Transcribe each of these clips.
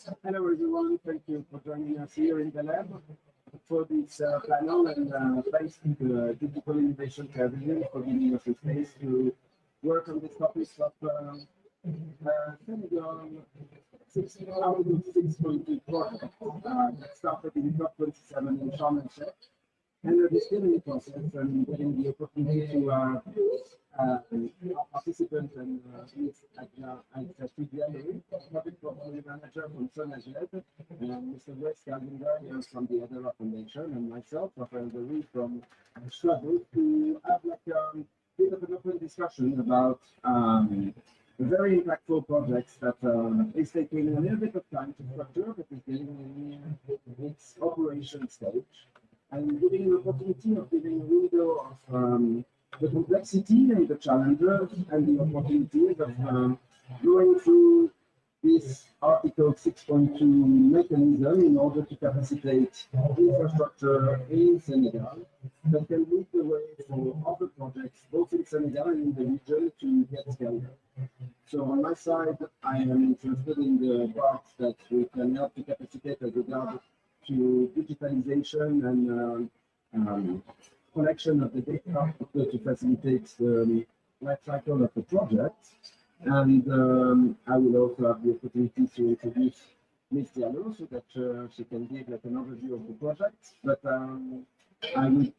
Hello everyone, thank you for joining us here in the lab for this panel, and thanks to the Digital Innovation Pavilion for giving us a space to work on this topic of Senegal 6.2 project that started in COP27 in Sonaged. And we're still in the process and getting the opportunity to our participants and meet at Hedera, public portfolio manager from Sonaged, Mr. Wes Calendar from the Hedera Foundation, and myself, Rafael Berry from Straatos, to have like a bit of an open discussion about very impactful projects that is taking a little bit of time to structure, but is getting in its operation stage, and giving an opportunity of giving a window of the complexity and the challenges and the opportunities of going through this Article 6.2 mechanism in order to capacitate infrastructure in Senegal that can lead the way for other projects, both in Senegal and in the region, to get scaled up. So on my side, I am interested in the parts that we can help to capacitate as regards to digitalization and collection of the data to facilitate the life cycle of the project. And I will also have the opportunity to introduce Ms. Diallo so that she can give like an overview of the project. But I will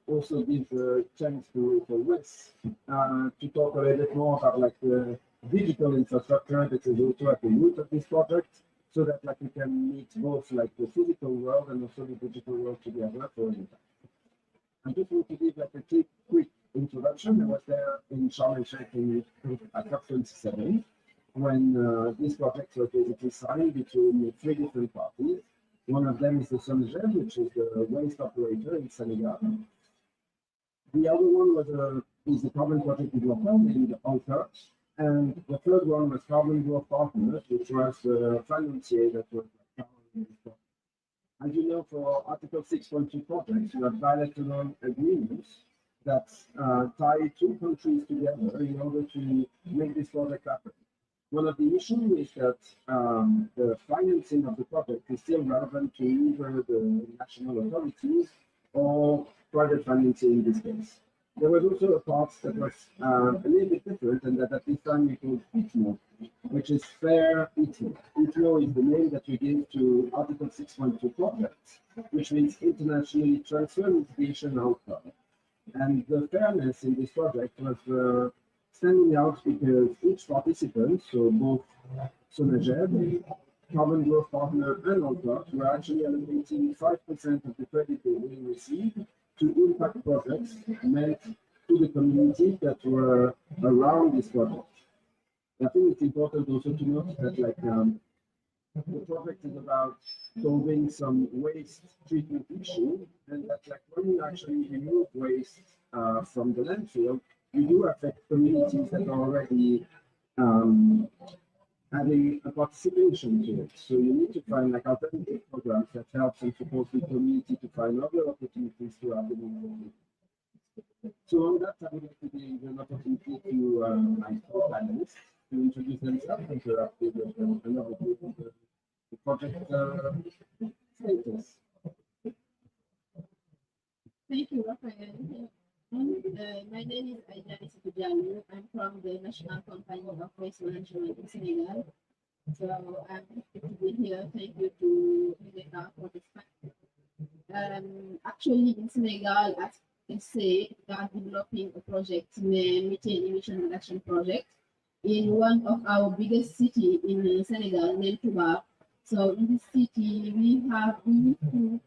also give the chance for Wes to talk a little bit more about like the digital infrastructure that is also at the root of this project, so that like we can meet both like the physical world and also the digital world together for impact. I just want to give like a quick introduction. I was there in Sonaged at COP27 when this project was basically signed between three different parties. One of them is the Sonaged, which is the waste operator in Senegal. The other one is the carbon project developer named unpack, and the third one was Carbon Growth Partners, which was the financier that was covering this project. As you know, for Article 6.2 projects, you have bilateral agreements that tie two countries together in order to make this project happen. One of the issues is that the financing of the project is still relevant to either the national authorities or private financing in this case. There was also a part that was a little bit different, and that at this time we called ITMO, which is fair ITMO. ITMO is the name that we give to Article 6.2 projects, which means internationally transferred mitigation outcome. And the fairness in this project was standing out because each participant, so both Sonaged, Carbon Growth Partner, and unpack, were actually allocating 5% of the credit they will receive to impact projects meant to the community that were around this project. I think it's important also to note that like the project is about solving some waste treatment issue, and that like when you actually remove waste from the landfill, you do affect communities that are already having a participation to it. So you need to find like alternative programs that helps and support the community to find other opportunities to have them. So on that, I would like to give an opportunity to my four panelists to introduce themselves and to have an overview of the project status. Thank you, Rafael. My name is Hedera. I'm from the National Company of Waste Management in Senegal. So I'm happy to be here. Thank you to Hedera for this fact. Actually, in Senegal, as you say, we are developing a project, methane emission reduction project, in one of our biggest cities in Senegal, named Touba. So in this city, we need to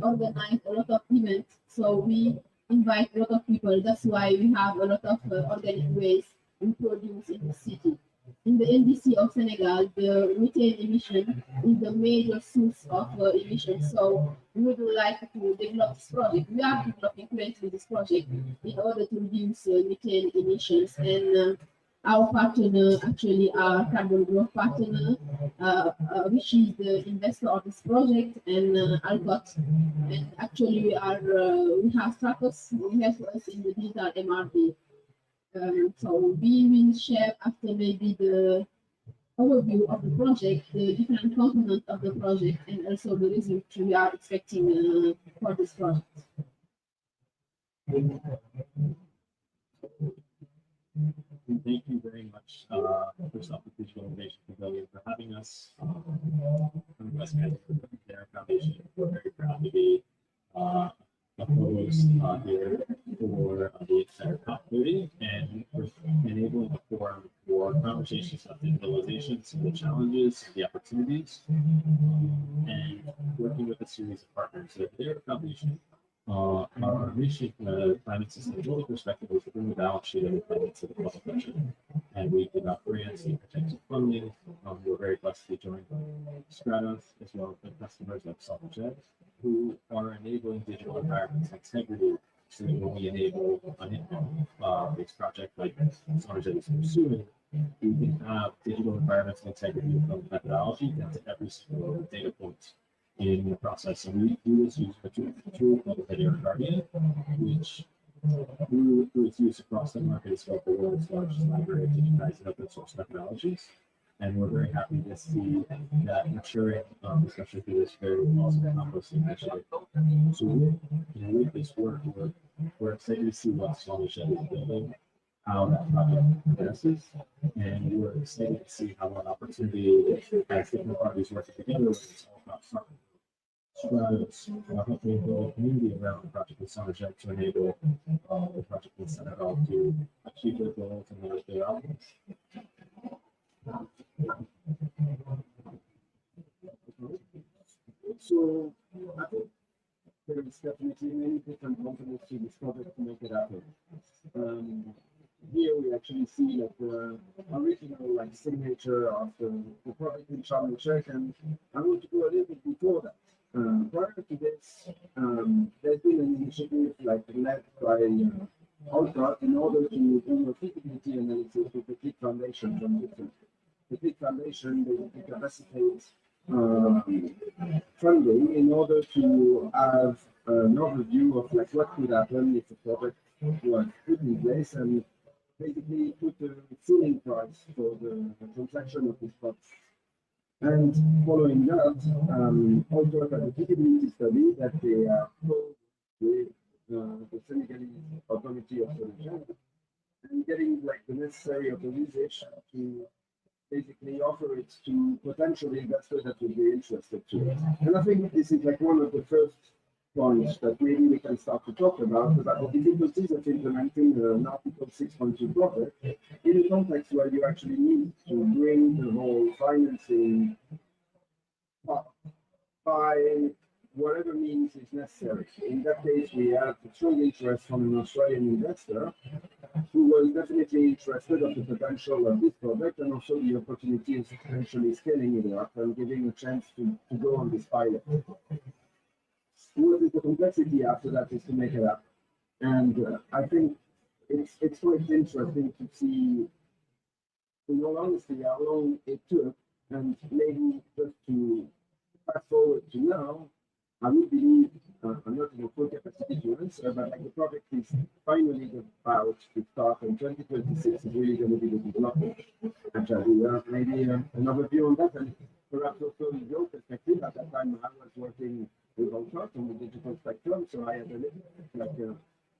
organize a lot of events. So we invite a lot of people. That's why we have a lot of organic waste we produce in the city. In the NDC of Senegal, the methane emission is the major source of emissions. So we would like to develop this project. We are developing currently this project in order to reduce methane emissions. And our partner, actually our Carbon Growth Partner, which is the investor of this project, and Alcott. And actually we have Straatos who helps us in the digital MERP. So we will share after maybe the overview of the project, the different components of the project, and also the results we are expecting for this project. Thank you very much, first off, the Digital Innovation Pavilion for having us. I'm Wes Kennedy with the Hedera Foundation. We're very proud to be a co-host here for the entire COP community and for enabling a forum for conversations about digitalization, some of the challenges, the opportunities, and working with a series of partners. The Hedera Foundation, our mission from a climate sustainability perspective is to bring the balance sheet of the climate to the public budget. And we give out grants and potential funding. We're very blessed to be joined by Straatos as well as the customers like Sonaged, who are enabling digital environment integrity. So that when we enable an based project like Sonaged is pursuing, we can have digital environmental integrity from methodology down to every single data point in the process. And we do this using a tool called the Hedera Guardian, which through its use across the market is called the world's largest library of digitized and open source methodologies. And we're very happy to see that maturing, especially through this very awesome composting initiative. So with this work, we're excited to see what Sonaged is building, how that project progresses, and we're excited to see how an opportunity as different parties work together. It's all about Straatos, helping build a community around the project with Sonaged to enable the project in Senegal to achieve their goals and their outcomes. So I think there is definitely many different components to this project to make it happen. Here we actually see like the original like signature of the project in Sharm el Sheikh, and I want to go a little bit before that. Prior to this, there's been an initiative like led by Ultra in order to do a feasibility analysis with the Peak Foundation from Britain. The Peak Foundation basically capacitates funding in order to have an overview of like what could happen if the project was put in place and basically put a ceiling price for the transaction of this project. And following that, also had a feasibility study that they closed with the Senegalese authority of Sonaged, and getting like the necessary authorization to basically offer it to potential investors that would be interested to it. And I think this is like one of the first points that maybe we can start to talk about the difficulties of implementing an Article 6.2 project in a context where you actually need to bring the whole financing up by whatever means is necessary. In that case, we have a strong interest from an Australian investor who was definitely interested of the potential of this project and also the opportunity of potentially scaling it up and giving a chance to go on this pilot. What is the complexity after that is to make it up. And I think it's quite interesting to see, in all honesty, how long it took, and maybe just to fast forward to now, I would believe, I'm not in a full capacity to answer, but like the project is finally about to start, and 2026 is really going to be the development. Actually, maybe an overview on that, and perhaps also in your perspective. At that time, I was working with Compost on the digital spectrum, so I had a little bit like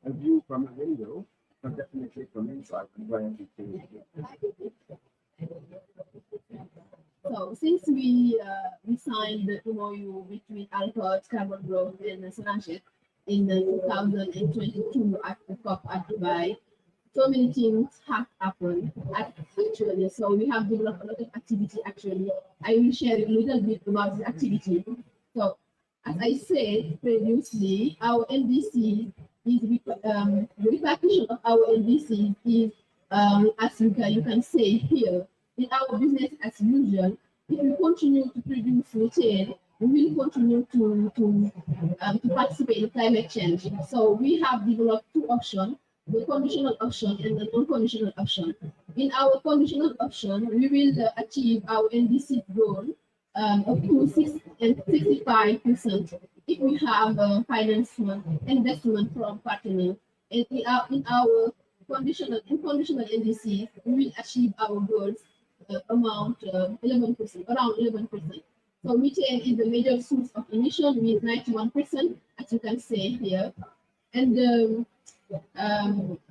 a view from a window, but definitely from inside. So since we signed the MOU between Alcohol, Carbon Growth, and Sonaged in 2022 at the COP at Dubai, so many things have happened actually. So we have developed a lot of activity actually. I will share a little bit about the activity. So as I said previously, our NDC is the repercussion of our NDC is as you can say here. In our business as usual, if we continue to produce methane, we will continue to participate in climate change. So we have developed two options, the conditional option and the non-conditional option. In our conditional option, we will achieve our NDC goal up to 65% if we have investment from partners. And in our conditional NDC, we will achieve our goals amount 11%, around 11%. So methane is the major source of emission with 91%, as you can see here. And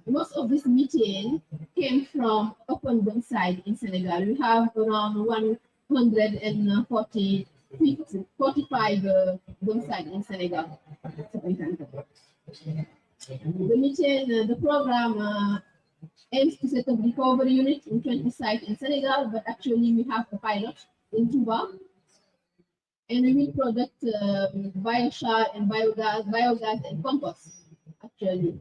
most of this methane came from open dump site in Senegal. We have around 145 dump sites in Senegal. The methane, the program aims to set up recovery unit in 20 sites in Senegal, but actually we have a pilot in Touba. And we will product biochar and biogas and compost, actually.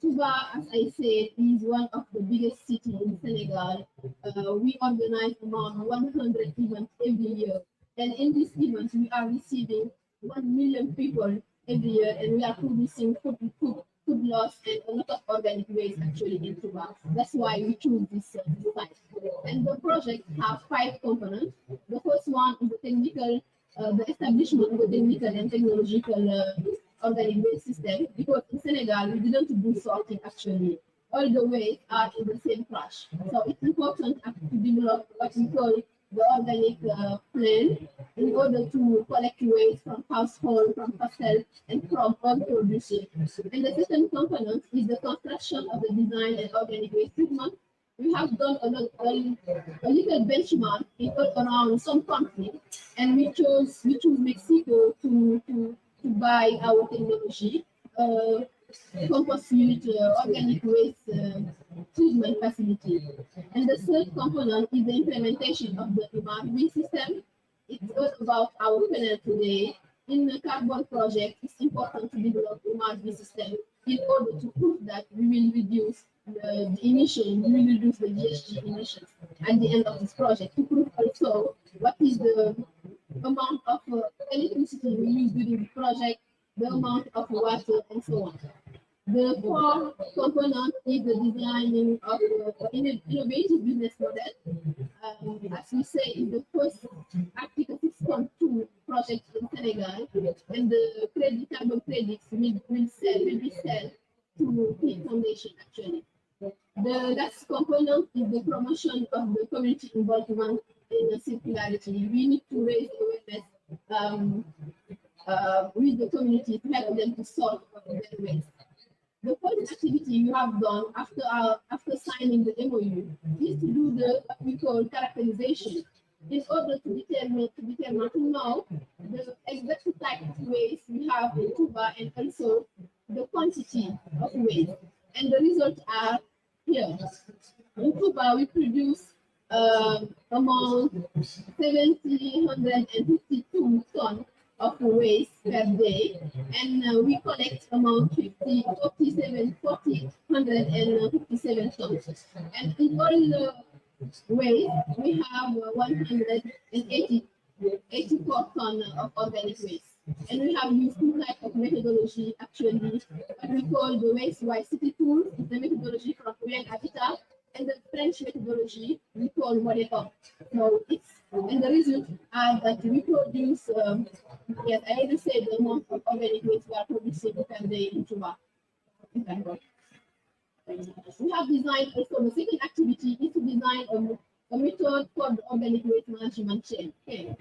Touba, as I said, is one of the biggest cities in Senegal. We organize around 100 events every year. And in these events, we are receiving 1 million people every year, and we are producing food loss and a lot of organic waste actually in Touba. That's why we choose this site. And the project has 5 components. The first one is the technical, the establishment of the technical and technological organic waste system, because in Senegal we didn't do sorting actually. All the waste are in the same trash. So it's important to develop what we call the organic plan in order to collect waste from household, from hostel, and from all producers. And the second component is the construction of the design and organic waste treatment. We have done a little benchmark in all around some countries, and we choose Mexico to buy our technology, compost unit, organic waste treatment facility. And the third component is the implementation of the MERP system. It's all about our panel today. In the carbon project, it's important to develop the MERP system in order to prove that we will reduce the emission, we will reduce the GHG emissions at the end of this project, to prove also what is the amount of electricity we use during the project, the amount of water, and so on. The fourth component is the designing of an innovative business model. As we say, it's the first Article 6.2 project in Senegal, and the carbon credits will be sold to the foundation actually. The last component is the promotion of the community involvement in the circularity. We need to raise awareness with the community to help them to solve their waste. The first activity you have done after signing the MOU is to do what we call characterization, in order to determine to know the exact type of waste we have in Touba and also the quantity of waste. And the results are here. In Touba, we produce among 752 tons of waste per day, and we collect among 457 tons. And in all the waste, we have 184 tons of organic waste. And we have used 2 types of methodology actually. What we call the waste-wise city tool is the methodology from UN Habitat, and the French methodology we call Model. So and the results are that we produce, yes, I already said the amount of organic waste we are producing per day in Touba. We have designed also the second activity is to design a method for the organic waste management chain. Okay.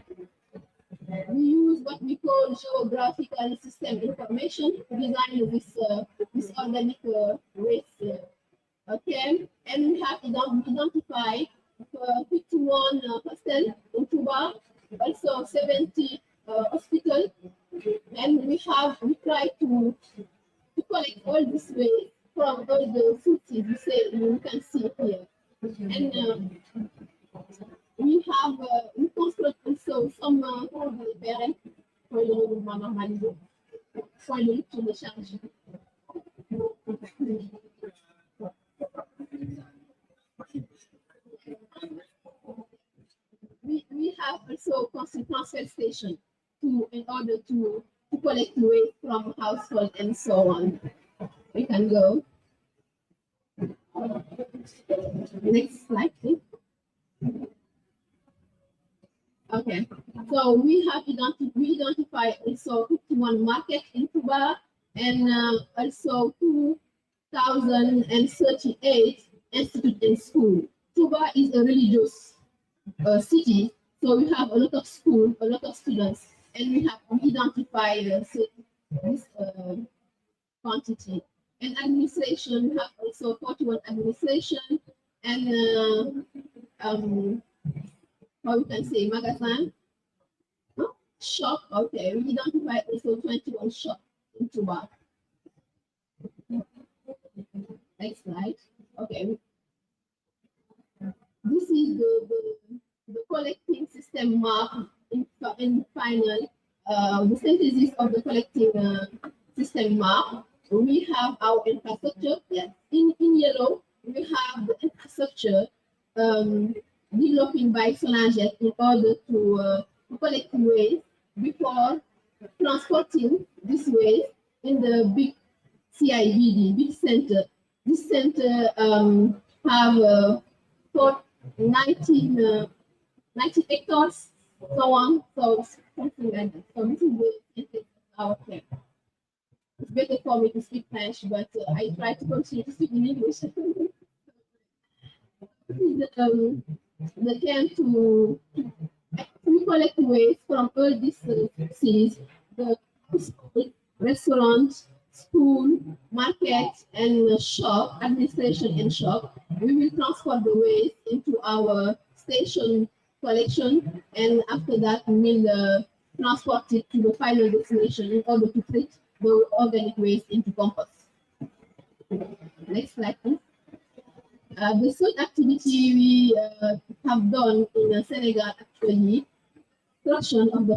We use what we call geographical system information to design this organic waste chain, and we have identified 51 hostels in Touba, also 70 hospitals, and we try to collect all this waste from all the cities you can see here. And we construct also some parents for the mouvement normalisé, point de lecture de charge. We have also construct transfer station in order to collect waste from household and so on. We can go. Next slide, please. Okay, so we identify also 51 markets in Touba, and also 2,038 institute and school. Touba is a religious city, so we have a lot of school, a lot of students, and we have to identify this quantity. And administration, we have also 41 administration and how we can say magazine, shop. Okay, we identify also 21 shop in Touba. Next slide. Okay, this is the collecting system map in final, the synthesis of the collecting system map. We have our infrastructure. Yes. In yellow, we have the infrastructure developing by Sonaged in order to collect waste before transporting this waste in the big CIBD, big center. This center have for 19 hectares, so on, so something like that. So this is the our care. It's better for me to speak French, but I try to continue to speak in English. This is the camp to collect waste from all these cities, the restaurant, school, market, and shop, administration and shop. We will transfer the waste into our station collection, and after that we will transport it to the final destination in order to treat the organic waste into compost. Next slide, please. The third activity we have done in Senegal, actually, construction of the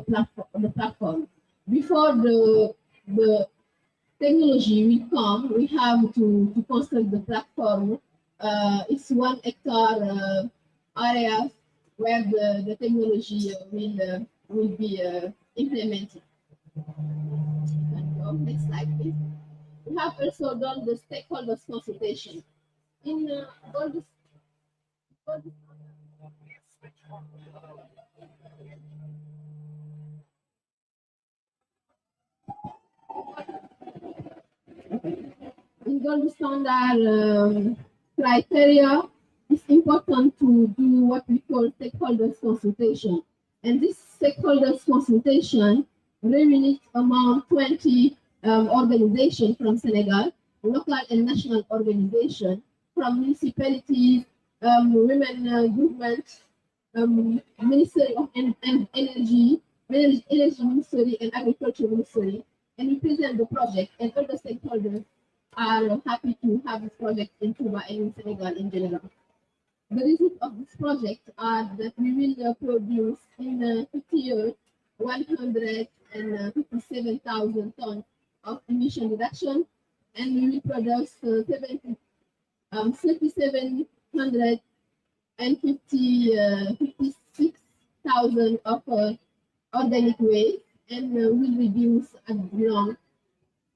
platform. Before the technology will come, we have to construct the platform. It's 1 hectare area where the technology will be implemented. Next slide, please. We have also done the stakeholders consultation. In all this in gold standard criteria, it's important to do what we call stakeholders consultation. And this stakeholders consultation really needs among 20 organizations from Senegal, local and national organizations, from municipalities, women movement, Ministry of Energy Ministry, and Agriculture Ministry, and we present the project, and all the stakeholders are happy to have this project in Touba and in Senegal in general. The results of this project are that we will produce in 50 years 157,000 tons of emission reduction, and we will produce 56,000 of organic waste, and will reduce along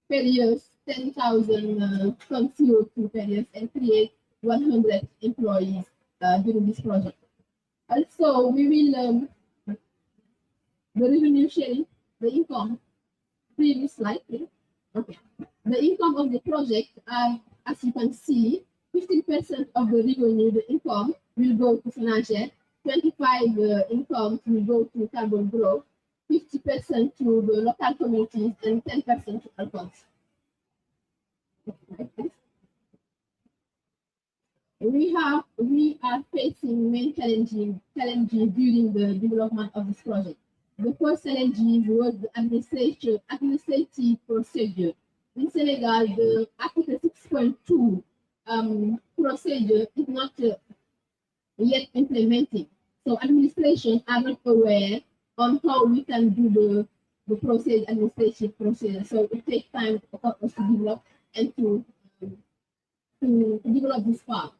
per year 10,000 tons CO2 per year, and create 100 employees during this project. Also, we will the revenue sharing, the income. Previous slide, please. Okay. The income of the project, as you can see, 15% of the revenue, the income, will go to Sonaged, 25% income will go to carbon growth, 50% to the local communities, and 10% to alcohols. We are facing main challenges during the development of this project. The first challenge was the administrative procedure. In Senegal, the Article 6.2 procedure is not yet implemented. So administration are not aware on how we can do the process, administrative procedure. So it takes time for us to develop and to develop this part.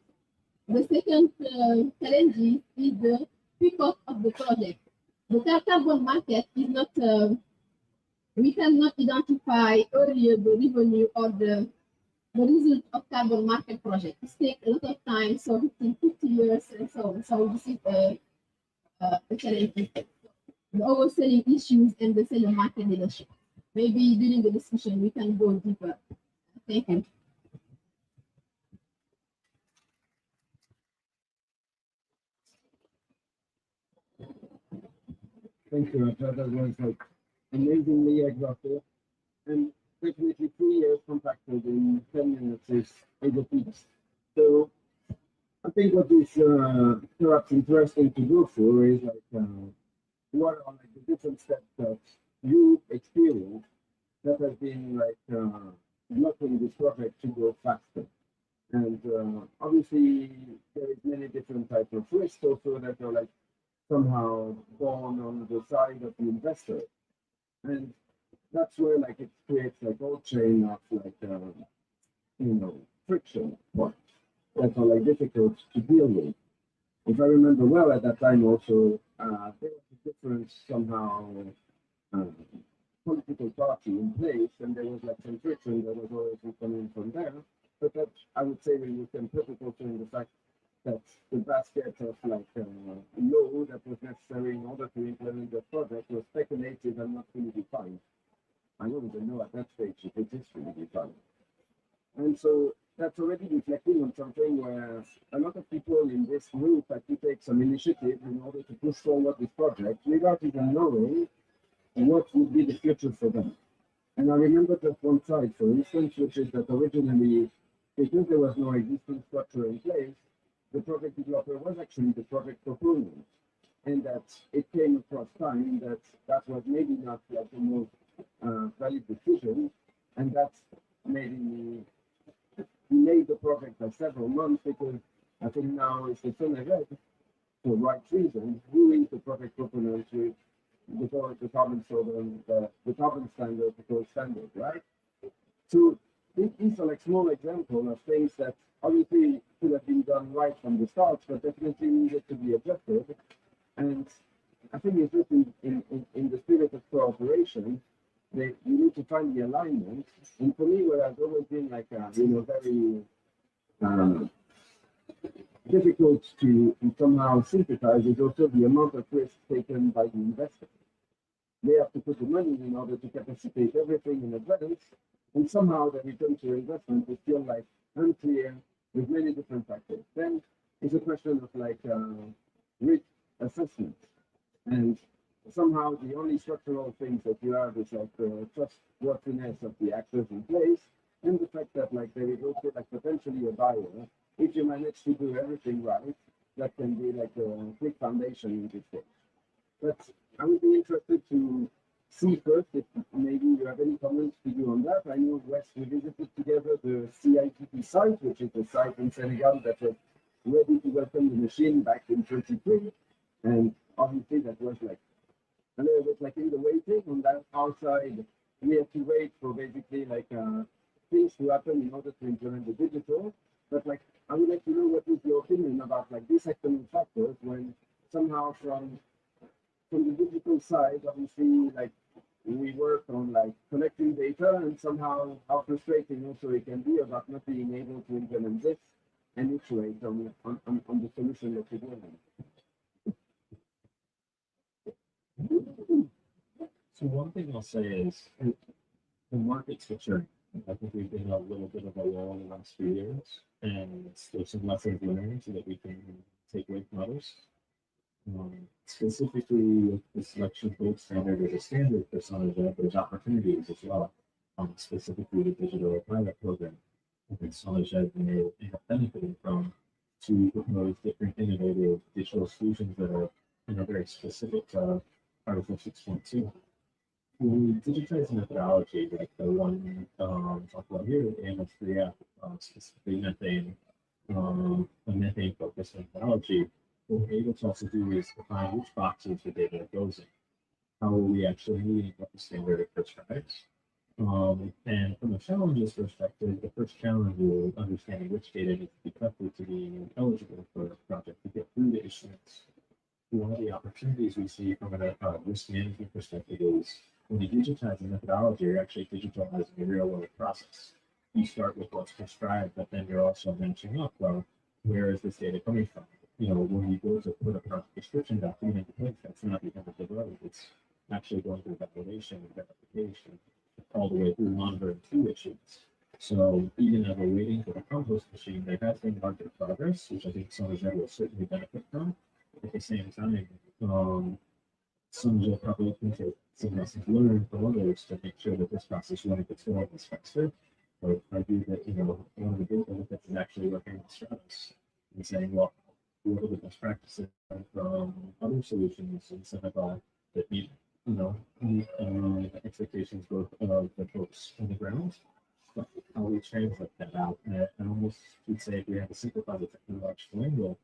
The second challenge is the pickup of the project. The carbon market is not, we cannot identify earlier the revenue or the result of carbon market project. It takes a lot of time, so 50 years and so on. So this is a challenge. The overselling issues and the seller market leadership. Maybe during the discussion we can go deeper. Thank you. Thank you. I thought that was like amazingly exhaustive, and definitely 3 years compacted in 10 minutes is a feat. So I think what is perhaps interesting to go through is like what are like the different steps that you experience that has been like blocking this project to go faster. And obviously, there is many different types of risks also that are like somehow born on the side of the investor, and that's where like it creates like all chain of like you know friction points that are like difficult to deal with. If I remember well, at that time also there was a different somehow uh, political party in place, and there was like some friction that was always coming from there. But that I would say we can put it also in the fact that the basket of like law that was necessary in order to implement the project was speculative and not fully defined. I don't even know at that stage if it is fully defined. And so that's already reflecting on something where a lot of people in this group had to take some initiative in order to push forward this project without even knowing what would be the future for them. And I remember just one side, for instance, which is that originally, because there was no existing structure in place, the project developer was actually the project proponent, and that it came across time that that was maybe not like the most valid decision, and that maybe delayed the project by several months because I think now it's the Sonaged, for right reasons, who is the project proponent with the carbon the carbon standard, the gold standard, right? So these are like small examples of things that obviously could have been done right from the start, but definitely needed to be adjusted. And I think it's just in the spirit of cooperation that you need to find the alignment. And for me, what has always been like very um, difficult to somehow synthesize is also the amount of risk taken by the investor. They have to put the money in order to capacitate everything in advance, and somehow the return to investment is still like unclear with many different factors. Then it's a question of like risk assessment, and somehow the only structural things that you have is like the trustworthiness of the actors in place, and the fact that like there is also like potentially a buyer. If you manage to do everything right, that can be like a quick foundation in this case. But I would be interested to see first if maybe you have any comments to do on that. I know Wes, we visited together the CITP site, which is the site in Senegal that was ready to welcome the machine back in 23. And obviously that was like a little bit like in the waiting on that outside. We had to wait for basically like things to happen in order to implement the digital. But like I would like to know what is your opinion about like these external factors when somehow from the digital side, obviously, like we work on like collecting data, and somehow how frustrating also it can be about not being able to implement this and iterate on the solution that you're doing. So one thing I'll say is the market's maturing. I think we've been a little bit of a lull in the last few years, and there's some lessons learned so that we can take away from others. Specifically with the selection gold standard as a standard for Sonaged, there's opportunities as well. Specifically the digital pilot program, I think Sonaged may end up benefiting from to propose different innovative digital solutions that are very specific to Article 6.2. We digitize methodology like the one talked about here, the AMS3F, specifically methane, a methane focused methodology. What we're able to also do is define which boxes the data goes in. How are we actually meeting what the standard prescribes? And from a challenges perspective, the first challenge is understanding which data needs to be collected to be eligible for a project to get through the issuance. One of the opportunities we see from a risk management perspective is when you digitize the methodology, you're actually digitalizing the real world process. You start with what's prescribed, but then you're also mentioning up, well, where is this data coming from? When you go to put a project description document into place, that's not the end of the road. It's actually going through validation and verification all the way through monitoring 2 issues. So even as we're waiting for the compost machine, there has been market progress, which I think Sonaged will certainly benefit from. At the same time, Sonaged probably can take some lessons learned from others to make sure that this process really gets going is faster. I would argue that, one of the big benefits is actually working with Straatos and saying, well, what are the best practices from other solutions in Senegal that meet the expectations both of the folks on the ground, but how we translate that out. And I almost would say if we have a simplified the technological angle,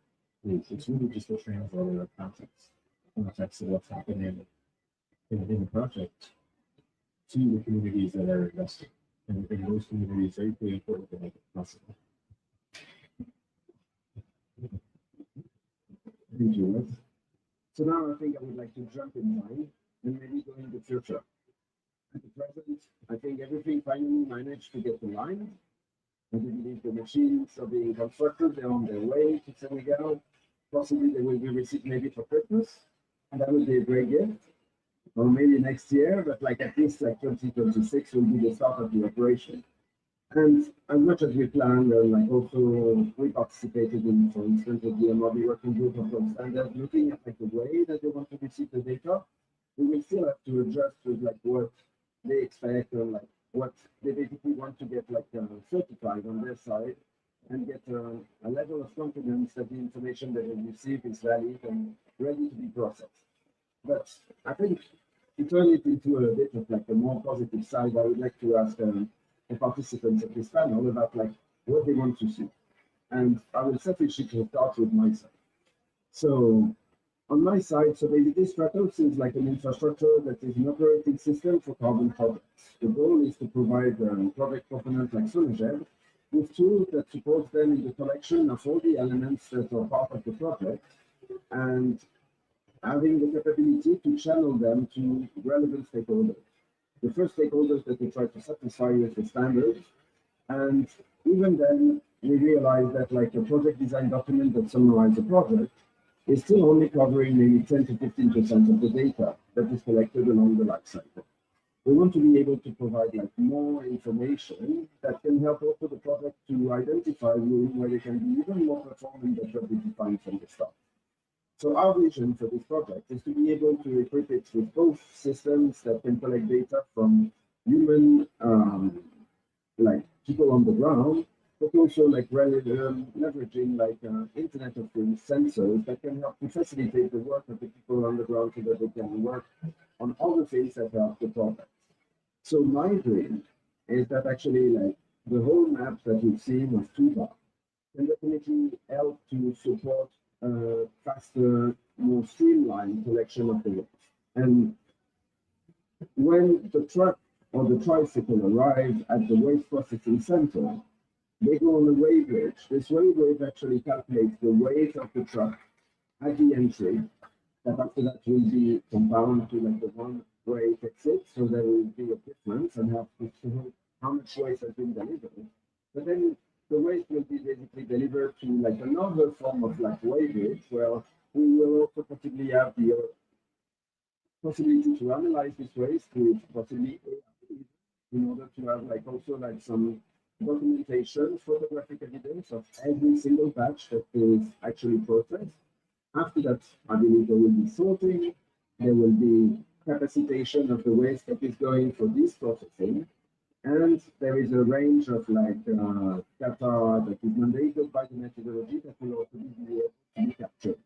it's really just a translator of context of what's happening in the project to the communities that are investing. And those communities are equally important to make it possible. Thank you, Wes. So now I think I would like to jump in time and maybe go in the future. At the present, I think everything finally managed to get aligned. I believe the machines are being constructed, they're on their way to Senegal. Possibly they will be received maybe for Christmas, and that would be a great gift. Or maybe next year, but like at least like 2026 will be the start of the operation. And as much as we planned, and like also we participated in, for instance, with the MRB working group of those standards, looking at like the way that they want to receive the data, we will still have to adjust with like what they expect or like what they basically want to get like certified on their side and get a level of confidence that the information that they receive is valid and ready to be processed. But I think to turn it into a bit of like a more positive side, I would like to ask the participants of this panel about like what they want to see. And I will selfishly start with myself. So on my side, so basically Straatos is like an infrastructure that is an operating system for carbon projects. The goal is to provide project components like Sonaged with tools that support them in the collection of all the elements that are part of the project and having the capability to channel them to relevant stakeholders. The first stakeholders that we try to satisfy with the standards, and even then we realize that like a project design document that summarizes a project is still only covering maybe 10 to 15% of the data that is collected along the life cycle. We want to be able to provide like more information that can help also the project to identify room where they can be even more performant than what we defined from the start. So our vision for this project is to be able to equip it with both systems that can collect data from human, like people on the ground, but also like leveraging like Internet of Things sensors that can help to facilitate the work of the people on the ground so that they can work on all the things that are the project. So my dream is that actually like the whole map that we've seen of Touba can definitely help to support faster, more streamlined collection of the waste. And when the truck or the tricycle arrives at the waste processing center, they go on a weigh bridge. This weigh bridge actually calculates the weight of the truck at the entry, that after that will be compounded to like the one way it exits, so there will be a difference and have to show how much waste has been delivered. But then the waste will be basically delivered to like another form of like weigh bridge, where we will also possibly have the possibility to analyze this waste with possibly AI in order to have like also like some documentation, photographic evidence of every single batch that is actually processed. After that, I believe there will be sorting, there will be capacitation of the waste that is going for this processing, and there is a range of like data that is mandated by the methodology that will also be able to be captured.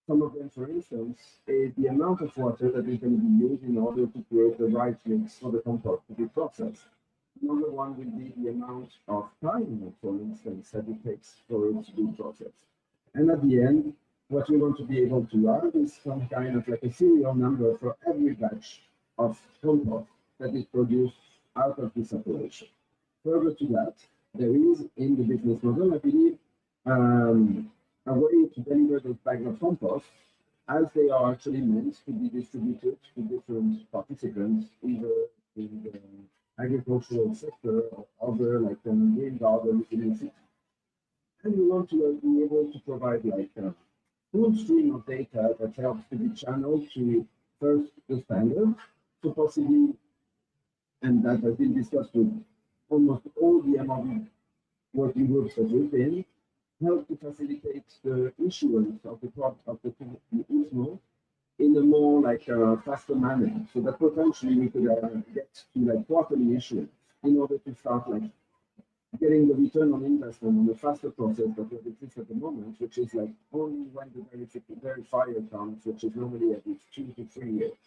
Some of them, for instance, is the amount of water that is going to be used in order to create the right mix for the compost to be processed. Another one will be the amount of time, for instance, that it takes for it to be processed. And at the end, what we want to be able to have is some kind of like a serial number for every batch of compost that is produced out of this operation. Further to that, there is in the business model, I believe, a way to deliver those bags of compost as they are actually meant to be distributed to different participants, either in the agricultural sector or other like green gardens in the city. And we want to be able to provide like a full stream of data that helps to be channeled to first the standard, so possibly, and that has been discussed with almost all the MRB working groups that we've been, help to facilitate the issuance of the ISMO in a more like faster manner, so that potentially we could get to like quarterly issuance in order to start like getting the return on investment on the faster process that exists at the moment, which is like only when the verifier comes, which is normally at least 2 to 3 years,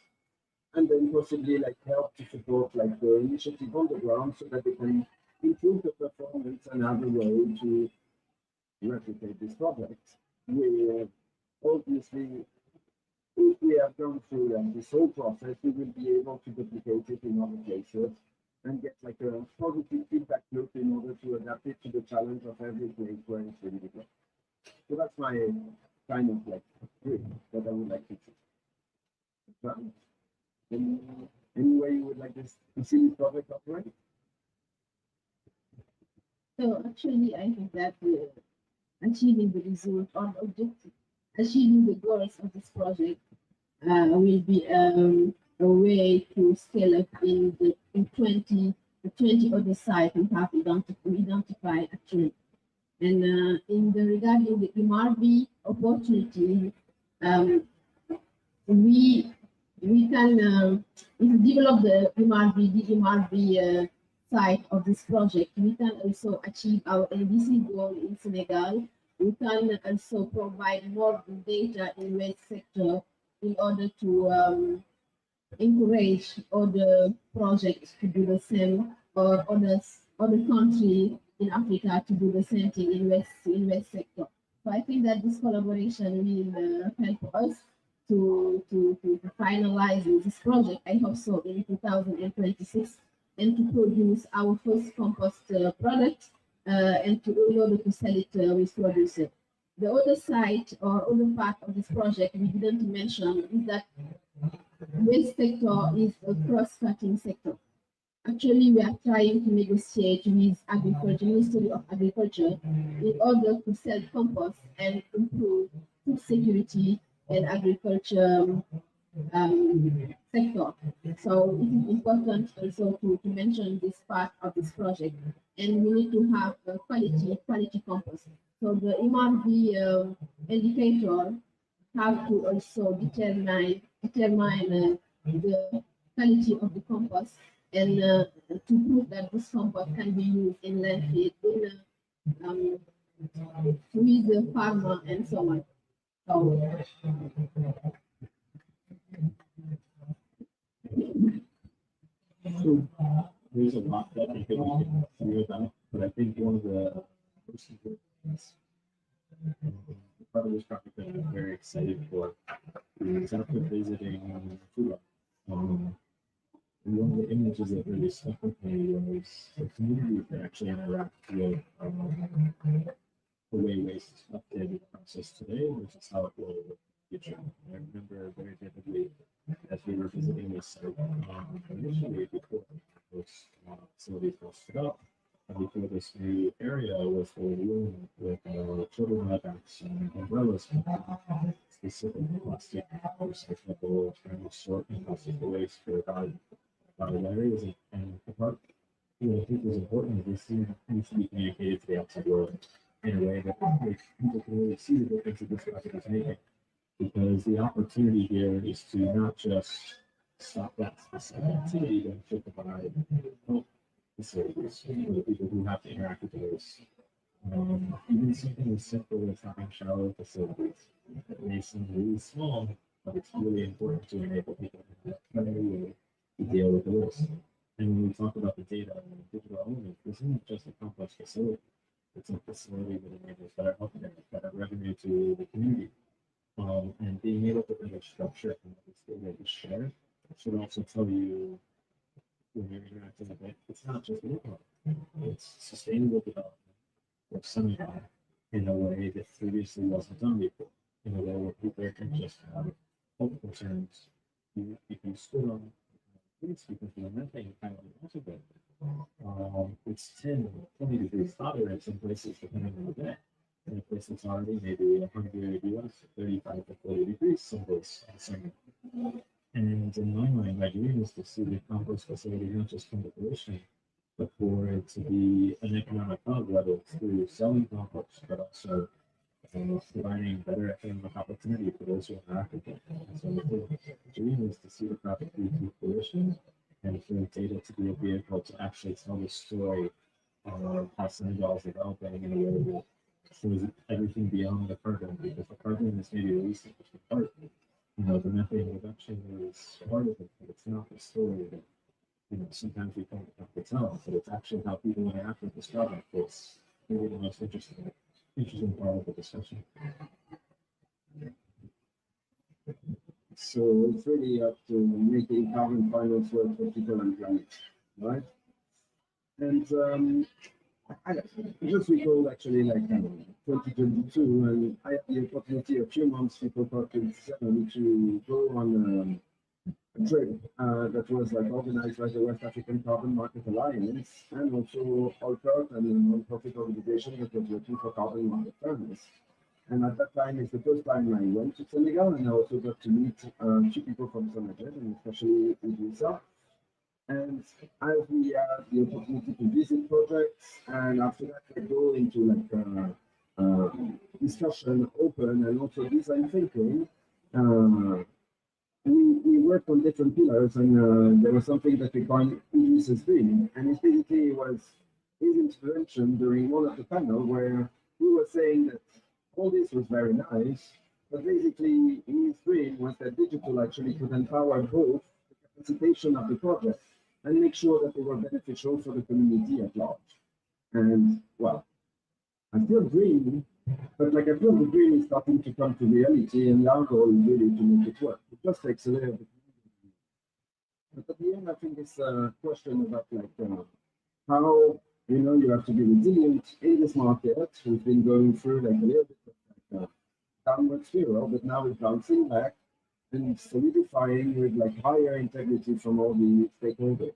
and then possibly like help to support like the initiative on the ground so that they can improve the performance and have a way to replicate this project. We obviously, if we have gone through like this whole process, we will be able to duplicate it in other places and get like a positive feedback loop in order to adapt it to the challenge of every place where it's really good. So that's my kind of like dream that I would like to see. But any way you would like this to see this project operate? So actually, I think that achieving the result or objective, achieving the goals of this project will be a way to scale up in the 20 other sites we have identified actually. And in the regarding the MRV opportunity, we can if we develop the MRV side of this project, we can also achieve our NDC goal in Senegal. We can also provide more data in waste sector in order to encourage other projects to do the same, or other countries in Africa to do the same thing in waste sector. So I think that this collaboration will help us to finalize this project. I hope so in 2026, and to produce our first compost product, and in order to sell it with producers. The other side or other part of this project we didn't mention is that waste sector is a cross-cutting sector. Actually, we are trying to negotiate with Ministry of Agriculture in order to sell compost and improve food security and agriculture sector. So it is important also to mention this part of this project, and we need to have a quality compost. So the MRV indicator have to also determine the quality of the compost, and to prove that this compost can be used in landfill, with the farmer and so on. So there's a lot that I think we can figure out, but I think one of the most important things, part of this project that I'm very excited for is after visiting Touba. One of the images that really stuck with me was the community that actually interact with the way waste is updated process today versus how it will in the future. I remember very vividly as we were visiting this site initially before those facilities were set up, and before this new area was fully room with children bags and umbrellas, specific plastic recyclable and assortment plastic waste for our areas, and the part I think was important is this needs to be communicated to the outside world in a way that people can really see the difference that this project is making. Because the opportunity here is to not just stop that specific activity, but to provide help facilities for the people who have to interact with those. Even something as simple as having shower facilities. It may seem really small, but it's really important to enable people to have a better way to deal with the risk. And when we talk about the data and digital element, this isn't just a compost facility. It's a facility that enables better healthcare, better revenue to the community. And being able to build a structure and this data is shared should also tell you when you're interacting with it, it's not just local, it's sustainable development or Senegal in a way that previously wasn't done before, in a way where people can just have health concerns. If you stood on this because the methane kind of also good. It's 10, 20 degrees hotter in some places depending on the day. In a place that's already maybe 100 US, 35 to 40 degrees someplace in summer. And in my mind, my dream is to see the compost facility not just come to fruition, but for it to be an economic hub, whether it's through selling compost, but also providing better economic opportunity for those who are African. And so the dream is to see the project be to fruition and for data to be a vehicle to actually tell the story of how Senegal is developing in a way that shows everything beyond the carbon, because the carbon is maybe the least interesting part. You know, the methane reduction is part of it, but it's not the story that, you know, sometimes we don't have to tell, but it's actually how people interact with this product that's maybe the most interesting part of the discussion. So it's really up to making carbon finance work for people and planet, right? And I just recall actually like 2022, and I had the opportunity a few months before COP27 to go on a trip that was like organized by the West African Carbon Market Alliance and also OLPERT, and a non-profit organization that was working for carbon market fairness. And at that time, it's the first time I went to Senegal, and I also got to meet a few people from Sonaged, and especially Idrissa. And as we had the opportunity to visit projects, and after that we go into like discussion open and also design thinking, we worked on different pillars, and there was something that we call Idrissa's dream, and it basically was his intervention during one of the panel where we were saying that all this was very nice, but basically his dream was that digital actually could empower both the capacitation of the project and make sure that they were beneficial for the community at large. And well, I still dream, but like I feel the dream is starting to come to reality, and our goal is really to make it work. It just takes a little bit. But at the end, I think it's a question about like how, you know, you have to be resilient in this market. We've been going through like a little bit of like downward spiral, but now we're bouncing back and solidifying with like higher integrity from all the stakeholders.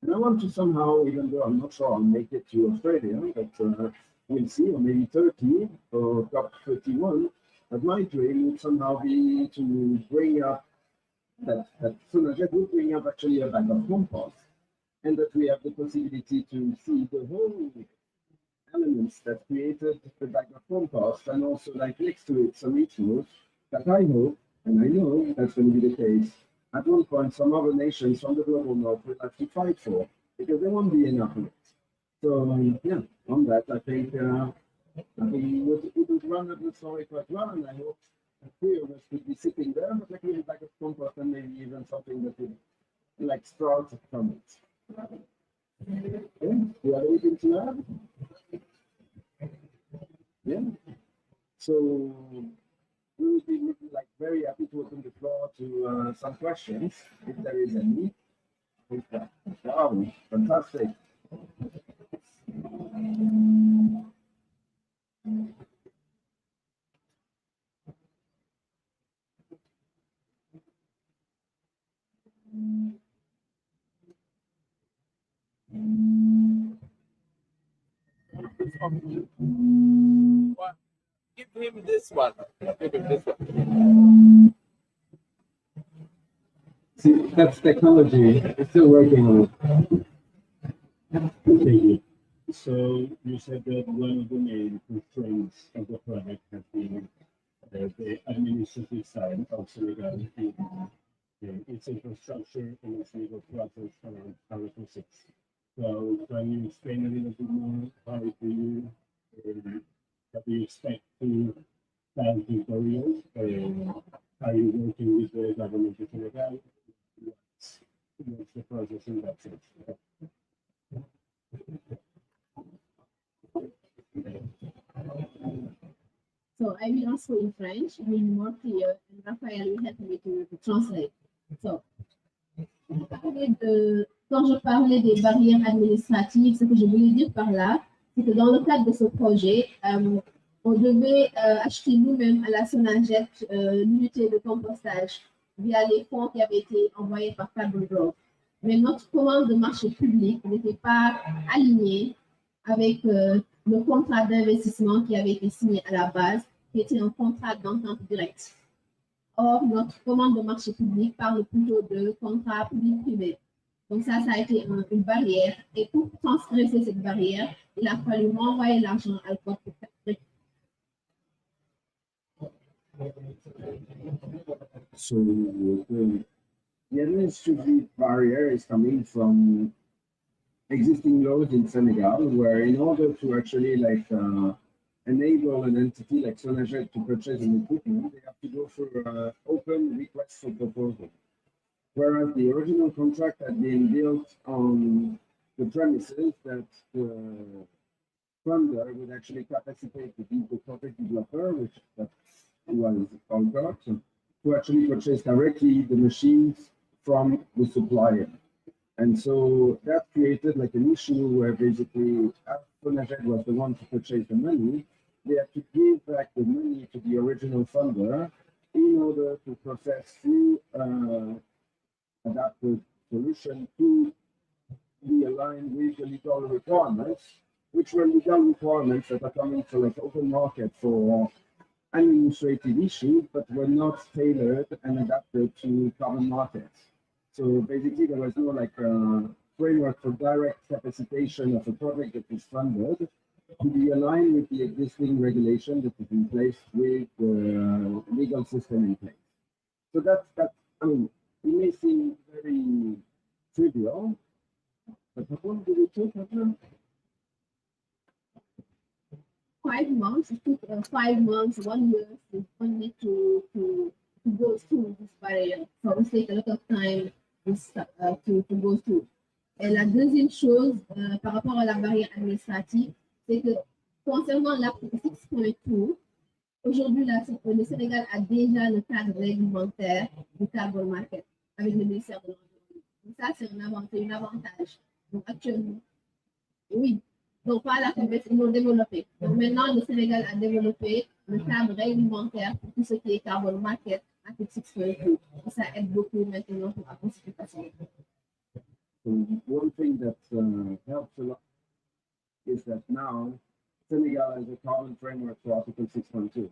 And I want to somehow, even though I'm not sure I'll make it to Australia, but we'll see, or maybe Turkey or COP31, but my dream would somehow be to bring up that Sonaged would bring up actually a bag of compost, and that we have the possibility to see the whole elements that created the bag of compost, and also like next to it some rituals that I hope, and I know that's going to be the case, at one point some other nations from the global north will have to fight for, because there won't be enough of it. So yeah, on that I think it would run the story quite well, and I hope a few of us could be sitting there, but like with a bag of compost and maybe even something that would like sprout from it. Yeah, do you have anything to add? Yeah. So we would be like very happy to open the floor to some questions if there is any. Wow, fantastic. Give him this one. Give him this one. See, that's technology. It's still working on it. Thank you. So you said that one of the main constraints of the project has been the administrative side of Senegal, its infrastructure and its legal process around Article 6. So can you explain a little bit more how do you expect to pass these barriers? Are you working with the government of Senegal? What's the process in that sense? So I will answer in French, it will be more clear, and Raphaël will help me to translate. So, quand je parlais des barrières administratives, ce que je voulais dire par là, c'est que dans le cadre de ce projet, on devait acheter nous-mêmes à la Sonaged l'unité de compostage via les fonds qui avaient été envoyés par Carbon Growth. Mais notre commande de marché public n'était pas alignée avec le contrat d'investissement qui avait été signé à la base, qui était un contrat d'entente directe. Or, notre commande de marché public parle plutôt de contrat public-privé. Donc ça a été une barrière. Et pour transgresser cette barrière, il a fallu m'envoyer l'argent à l'Alcool. So the administrative barrier is coming from existing laws in Senegal, where in order to actually enable an entity like Sonaged to purchase an equipment, they have to go through open request for proposal. Whereas the original contract had been built on the premises that the funder would actually capacitate the project developer, which that was Compost, to actually purchase directly the machines from the supplier. And so that created like an issue where basically, as Sonaged was the one to purchase the money, they had to give back the money to the original funder in order to process through adapted solution to be aligned with the legal requirements, which were legal requirements that are coming to like open market for administrative issues, but were not tailored and adapted to carbon markets. So basically, there was no like framework for direct capacitation of a project that is funded to be aligned with the existing regulation that is in place with the legal system in place. So that's I mean, it may seem very trivial, but how long did it take? 5 months. It took 5 months, 1 year only to go through this barrier. So it takes a lot of time to go through. Et la deuxième chose par rapport à la barrière administrative, c'est que concernant l'article 6.2, aujourd'hui, le Sénégal a déjà le cadre réglementaire du carbon market avec le ministère de l'Environnement. Donc ça, c'est un avantage. Donc actuellement, oui. Donc par la promesse, ils l'ont développé. Donc maintenant, le Sénégal a développé le cadre réglementaire pour tout ce qui est carbon market, article 6.2. Et ça aide beaucoup maintenant pour la constitution. One thing that helps a lot is that now Senegal has a carbon framework for Article 6.2,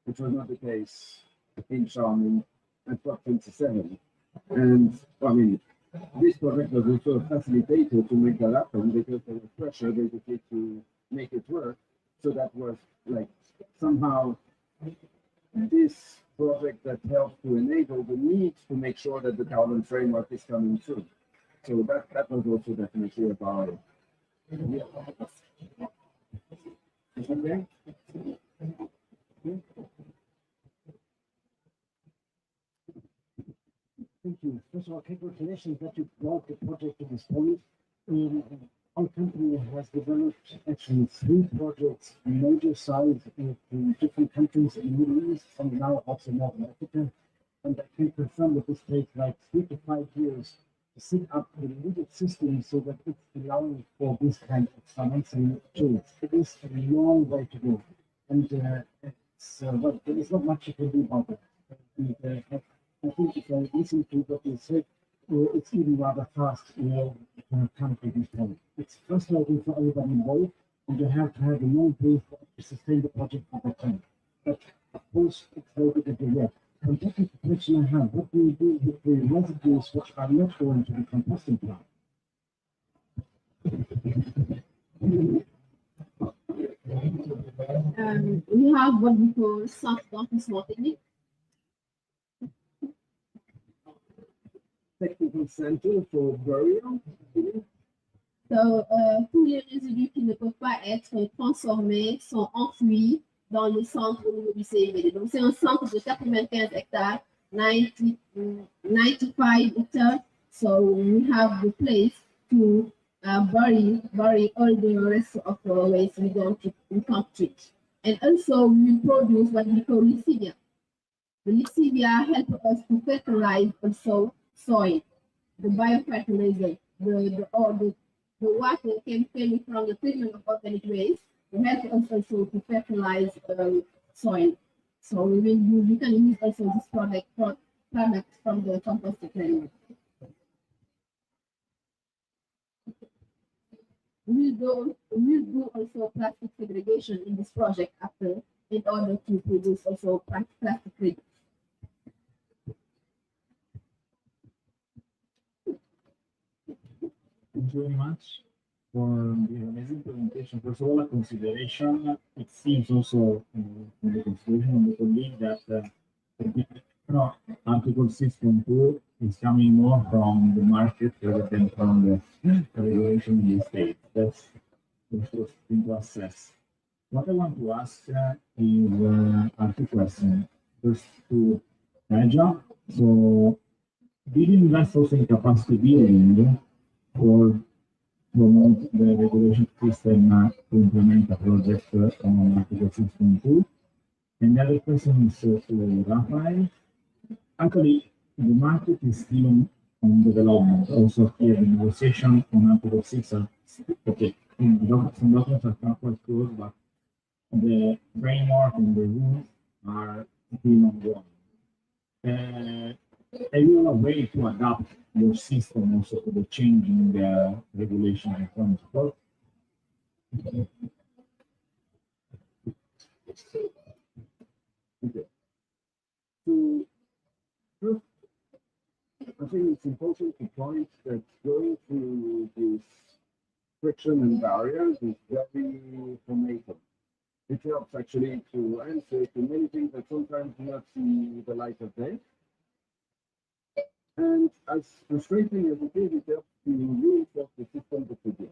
which was not the case in Charm at COP27. And I mean, this project was also facilitated to make that happen because there was pressure basically to make it work. So that was like somehow this project that helped to enable the need to make sure that the carbon framework is coming through. So that was also definitely about it. Yeah. Okay. Thank you. First of all, congratulations that you brought the project to this point. Our company has developed actually 3 projects, major size in different countries in the Middle East and now also North Africa. And I can confirm that this takes like 3 to 5 years to set up the needed system so that it's allowing for this kind of financing tools. It is a long way to go. And it's, well, there is not much you can do about it. And, I think if I listen to what you said, it's even rather fast to come to this point. It's frustrating for everybody involved, and you have to have a long way to sustain the project for that time. But of course, it's very good at the work. And that is the question I have. What do you do with the residues which are not going to the composting plant? We have what we call soft composting technique. Technical center for burial. So, tous les résidus qui ne peuvent pas être transformés sont enfouis dans le centre au niveau du CIBD. Donc, c'est un centre de 95 hectares, 95 hectares. So, we have the place to bury all the rest of the waste we can't treat. And also, we will produce what we call lithia. The lithia helps us to fertilize also soil, the biofertilizer, the water came from the treatment of organic waste. It helps us also to fertilize soil. So we can use also this product from the compost technology. We'll do also plastic segregation in this project after in order to produce also plastic credit. Thank you very much for the amazing presentation. First of all, a consideration. It seems also in the consideration of the colleague that No, Article 6.2 is coming more from the market rather than from the regulation in the state. That's the first thing to assess. What I want to ask is are two questions. First to Hedera. So, did you invest also in capacity building for promote the regulation system to implement a project on Article 6.2? And the other question is to Rafael. Actually, the market is still on development. Also, here the negotiation on Article 6 are okay. Some documents are quite close, but the framework and the rules are still ongoing. And you are ready to adapt your system also to the changing regulation and so on and so forth. Okay. So first, I think it's important to point that going through this friction and barriers is very formative. It helps actually to answer to many things that sometimes do not see the light of day. And as frustrating as it is, it helps to reinforce the system that we do.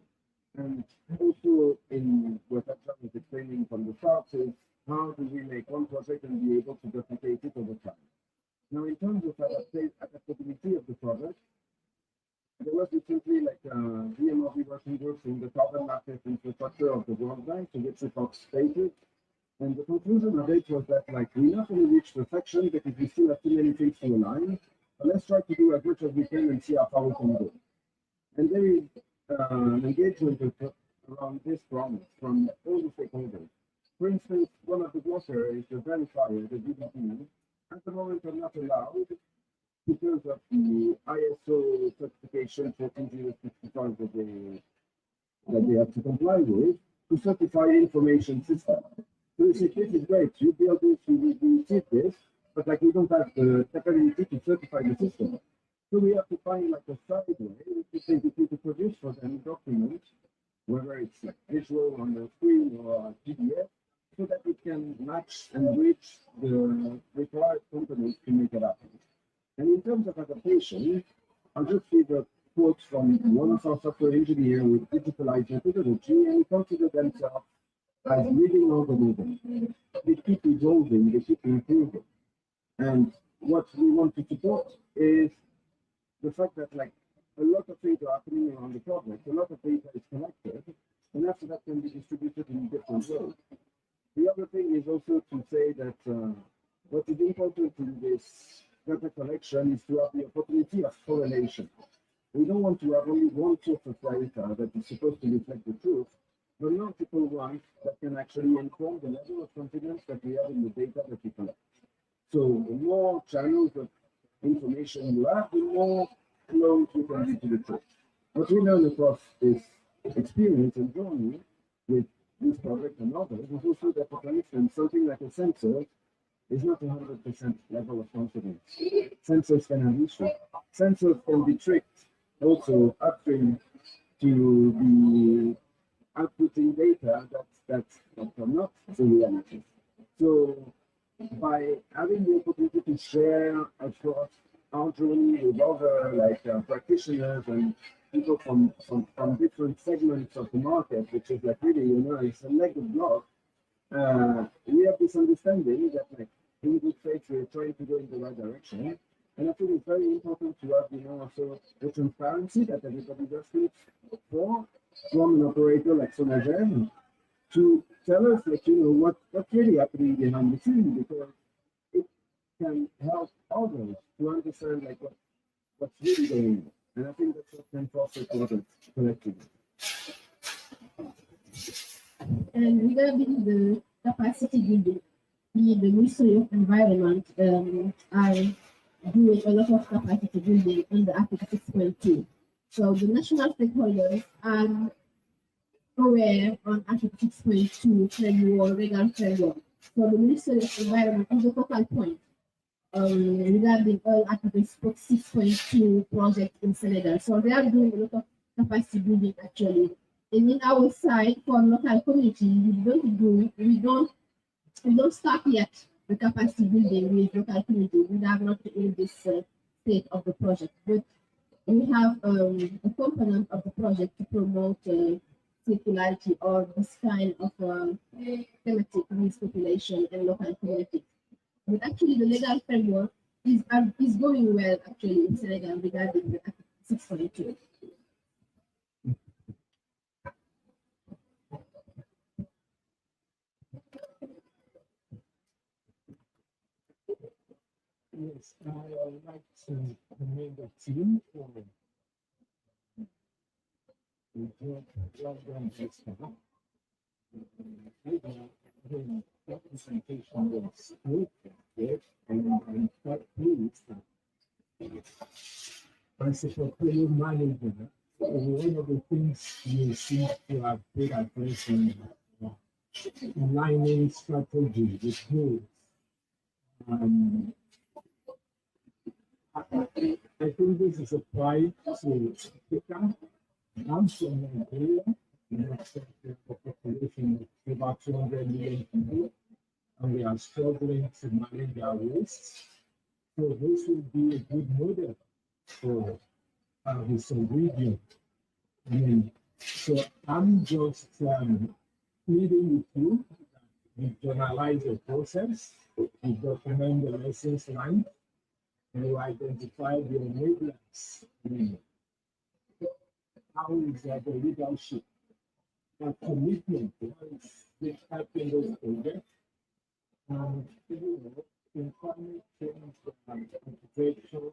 And also in what Ajahn was explaining from the start is how do we make one project and be able to replicate it over time. Now, in terms of adaptability of the product, there was recently like a VMOV working group in the carbon market infrastructure of the World Bank to which we participated. And the conclusion of it was that like we not only reach perfection because we still have too many things to align, but let's try to do as much as we can and see how far we can go. And there is an engagement around this promise from all the stakeholders. For instance, one of the blockers is the verifier, the DBT. At the moment, are not allowed because of the ISO certification 14065 that they have to comply with to certify information system. So you say, this is great, you build this, you receive this, but like we don't have the capability to certify the system. So we have to find like a side way, which is basically to produce for them documents, whether it's like visual on the screen or PDF, so that we can match and reach the required components to make it happen. And in terms of adaptation, I'll just give a quote from one of our software engineers with digitalized methodology, and he considered themselves as living organisms. They keep evolving, they keep improving. And what we want to support is the fact that like a lot of things are happening around the project, a lot of data is collected, and after that can be distributed in different ways. The other thing is also to say that what is important in this data collection is to have the opportunity of correlation. We don't want to have only one source of data that is supposed to reflect the truth, but multiple ones that can actually inform the level of confidence that we have in the data that we collect. So the more channels of information you have, the more close you can be to the truth. What we learn across this experience and journey with this project and others is also that, for instance, something like a sensor is not 100% level of confidence. Sensors can have issues. Sensors can be tricked also upstream to be outputting data that are not the reality. So by having the opportunity to share across our journey with other like practitioners and people from different segments of the market, which is like really, it's a leg of block. We have this understanding that like in good faith we're trying to go in the right direction. And I think it's very important to have, also the transparency that everybody does for from an operator like Sonaged to tell us like, what's really happening behind the scenes, because it can help others to understand like what's really going on. And I think that's what can foster collectively. And regarding the capacity building, the Ministry of Environment are doing a lot of capacity building under Article 6.2. So the national stakeholders are aware on Article 6.2 framework, legal framework. So the Ministry of Environment is the focal point regarding all Article 6.2 project in Senegal. So they are doing a lot of capacity building actually. And in our side, for local community, we don't start yet the capacity building with local community, we have not in this state of the project. But we have a component of the project to promote circularity or this kind of thematic with population and local community. But actually, the legal framework is going well actually in Senegal regarding the Article 6.2. Yes, I would like to commend the team for the job done this far. The presentation was good, and I'm quite pleased that participatory management, one of the things you see to have big attention aligning strategy with goals. I think this is a pride to Africa. I'm from Nigeria, a population of about 200 million people, and we are struggling to manage our wastes. So this will be a good model for this region. I mean, so I'm just meeting with you. We journalize the process, we document the lessons learned, and we identify the enablers. How is the leadership and commitment with helping those projects? And informal change, integration,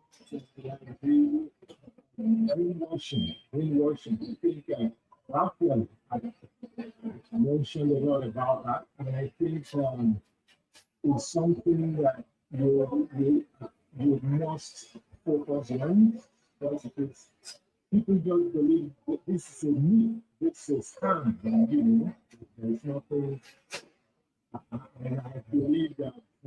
greenwashing. I think Raphael mentioned a lot about that, and I think it's something that you must focus on, because people just believe that this is a myth, this is a scam, there's nothing, and I believe that a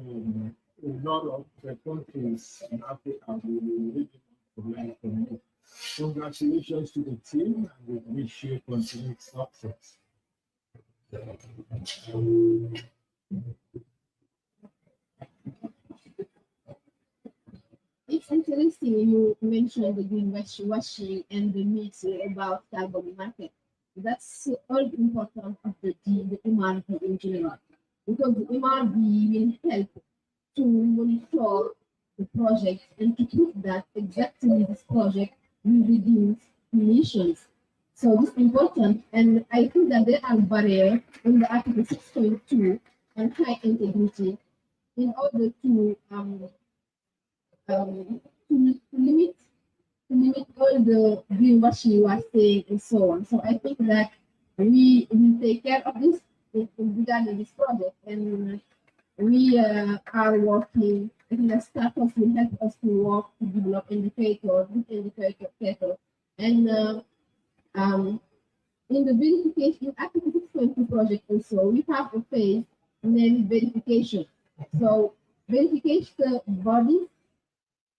lot of the countries in Africa will really learn from it. Congratulations to the team, and we wish you continued success. It's interesting you mentioned the greenwashing and the myths about carbon market. That's all important of the MRP in general, because the MRP will help to monitor the project and to prove that exactly this project will reduce emissions. So this is important, and I think that there are barriers in the Article 6.2 and high integrity in order to limit all the greenwashing you are saying and so on. So I think that we will take care of this regarding this project, and we are working. I think that Straatos will help us to work to develop indicators, and in the verification Article 6.2 project also we have a phase named verification. So verification bodies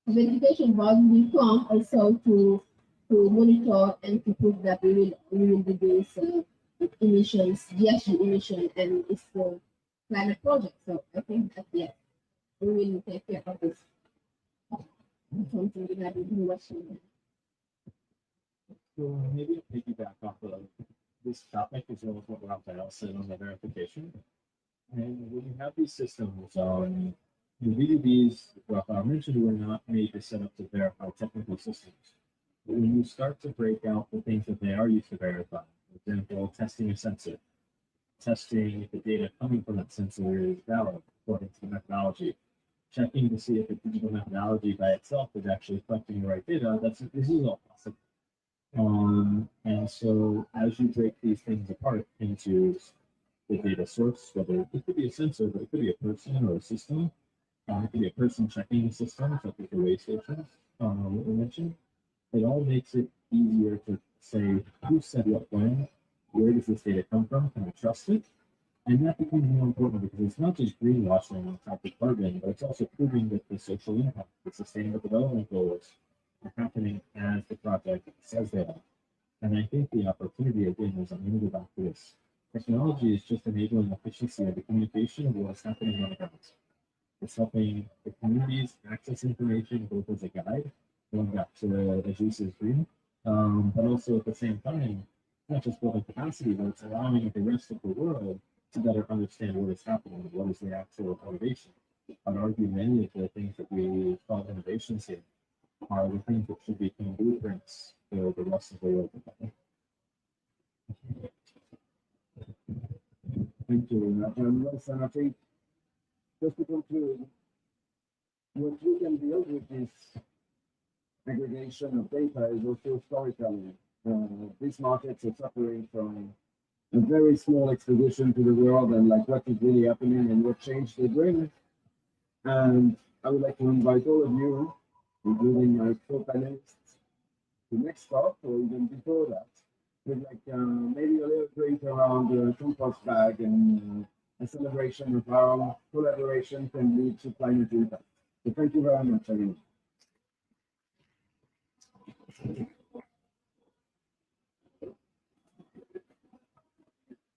will come also to monitor and to prove that we will reduce emissions, GHG emission, and it's the climate project. So I think that yes, we will take care of this. Something regarding greenwashing. So maybe I'll piggyback off of this topic as well as what Raphael said on the verification. And when you have these systems, really these, Raphael mentioned, were not made to set up to verify technical systems. But when you start to break out the things that they are used to verify, for example, testing a sensor, testing if the data coming from that sensor is valid according to the methodology, checking to see if the digital methodology by itself is actually collecting the right data, this is all possible. And so as you break these things apart into the data source, whether it could be a sensor, but it could be a person or a system, it could be a person checking the system, such as the way stations, what we mentioned. It all makes it easier to say who said what when, where does this data come from, can I trust it? And that becomes more important because it's not just greenwashing on top of carbon, but it's also proving that the social impact, the sustainable development goals are happening as the project says they are. And I think the opportunity again is, I'm going to go back to this. Technology is just enabling efficiency of the communication of what's happening on the ground. It's helping the communities access information both as a guide, going back to the juices dream, but also at the same time, not just building capacity, but it's allowing the rest of the world to better understand what is happening, what is the actual motivation. I'd argue many of the things that we call innovations here are the things that should become blueprints for the rest of the world. Thank you. And listen, I think just to conclude, what we can build with this aggregation of data is also storytelling. These markets are suffering from a very small exposition to the world and like what is really happening and what change they bring. And I would like to invite all of you, including my co-panelists, to next talk or even before that, with like maybe a little drink around the compost bag and a celebration of how collaboration can lead to climate impact. So thank you very much, everyone.